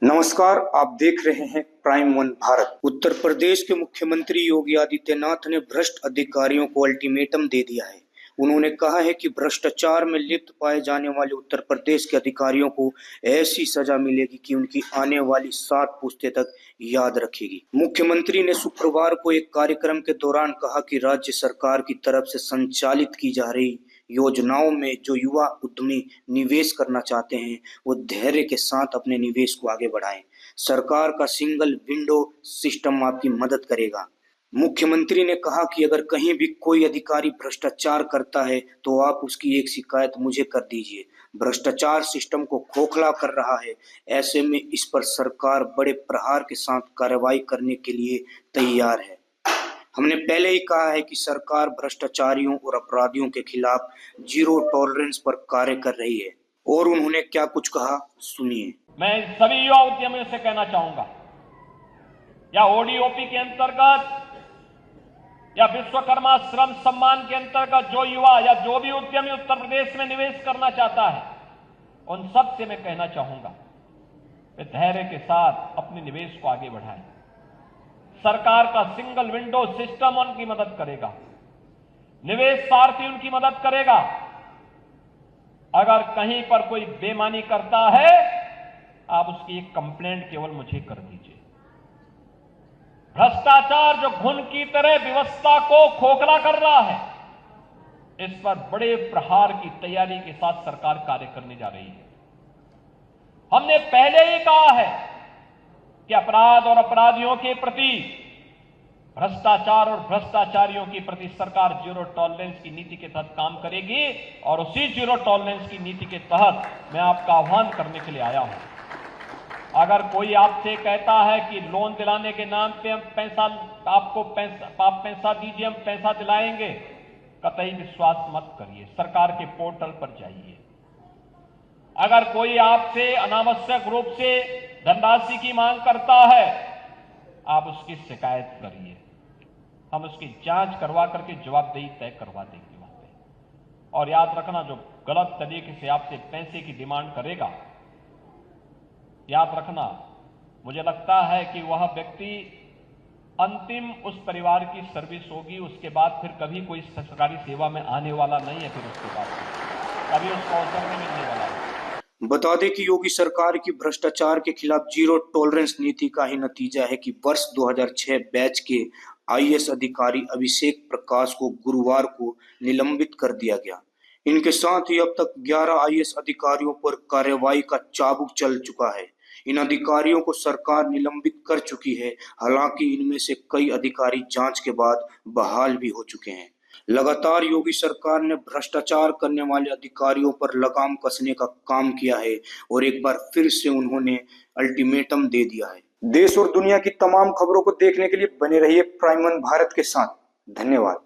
नमस्कार, आप देख रहे हैं प्राइम वन भारत। उत्तर प्रदेश के मुख्यमंत्री योगी आदित्यनाथ ने भ्रष्ट अधिकारियों को अल्टीमेटम दे दिया है। उन्होंने कहा है कि भ्रष्टाचार में लिप्त पाए जाने वाले उत्तर प्रदेश के अधिकारियों को ऐसी सजा मिलेगी कि उनकी आने वाली 7 पुश्तें तक याद रखेगी। मुख्यमंत्री ने शुक्रवार को एक कार्यक्रम के दौरान कहा कि राज्य सरकार की तरफ से संचालित की जा रही योजनाओं में जो युवा उद्यमी निवेश करना चाहते हैं वो धैर्य के साथ अपने निवेश को आगे बढ़ाएं। सरकार का सिंगल विंडो सिस्टम आपकी मदद करेगा। मुख्यमंत्री ने कहा कि अगर कहीं भी कोई अधिकारी भ्रष्टाचार करता है तो आप उसकी एक शिकायत मुझे कर दीजिए। भ्रष्टाचार सिस्टम को खोखला कर रहा है, ऐसे में इस पर सरकार बड़े प्रहार के साथ कार्रवाई करने के लिए तैयार है। हमने पहले ही कहा है कि सरकार भ्रष्टाचारियों और अपराधियों के खिलाफ जीरो टॉलरेंस पर कार्य कर रही है। और उन्होंने क्या कुछ कहा, सुनिए। मैं सभी युवा उद्यमियों से कहना चाहूंगा, या ओडीओपी के अंतर्गत या विश्वकर्मा श्रम सम्मान के अंतर्गत जो युवा या जो भी उद्यमी उत्तर प्रदेश में निवेश करना चाहता है, उन सब से मैं कहना चाहूंगा वे धैर्य के साथ अपने निवेश को आगे बढ़ाएं। सरकार का सिंगल विंडो सिस्टम उनकी मदद करेगा, निवेश सारथी उनकी मदद करेगा। अगर कहीं पर कोई बेईमानी करता है, आप उसकी एक कंप्लेंट केवल मुझे कर दीजिए। भ्रष्टाचार जो घुन की तरह व्यवस्था को खोखला कर रहा है, इस पर बड़े प्रहार की तैयारी के साथ सरकार कार्य करने जा रही है। हमने पहले ही कहा है कि अपराध और अपराधियों के प्रति, भ्रष्टाचार और भ्रष्टाचारियों के प्रति सरकार जीरो टॉलरेंस की नीति के तहत काम करेगी। और उसी जीरो टॉलरेंस की नीति के तहत मैं आपका आह्वान करने के लिए आया हूं। अगर कोई आपसे कहता है कि लोन दिलाने के नाम पे हम आप पैसा दीजिए, हम पैसा दिलाएंगे, कतई विश्वास मत करिए। सरकार के पोर्टल पर जाइए। अगर कोई आपसे अनावश्यक रूप से धनराशि की मांग करता है, आप उसकी शिकायत करिए। हम उसकी जांच करवा करके जवाबदेही तय करवा देंगे वहां पे। और याद रखना, जो गलत तरीके से आपसे पैसे की डिमांड करेगा, याद रखना, मुझे लगता है कि वह व्यक्ति अंतिम उस परिवार की सर्विस होगी, उसके बाद फिर कभी कोई सरकारी सेवा में आने वाला नहीं है। फिर उसके बाद कभी उसको अवसर नहीं मिलने वाला है। बता दें कि योगी सरकार की भ्रष्टाचार के खिलाफ जीरो टॉलरेंस नीति का ही नतीजा है कि वर्ष 2006 बैच के आईएएस अधिकारी अभिषेक प्रकाश को गुरुवार को निलंबित कर दिया गया। इनके साथ ही अब तक 11 आईएएस अधिकारियों पर कार्रवाई का चाबुक चल चुका है। इन अधिकारियों को सरकार निलंबित कर चुकी है। हालांकि इनमें से कई अधिकारी जांच के बाद बहाल भी हो चुके हैं। लगातार योगी सरकार ने भ्रष्टाचार करने वाले अधिकारियों पर लगाम कसने का काम किया है और एक बार फिर से उन्होंने अल्टीमेटम दे दिया है। देश और दुनिया की तमाम खबरों को देखने के लिए बने रहिए प्राइम वन भारत के साथ। धन्यवाद।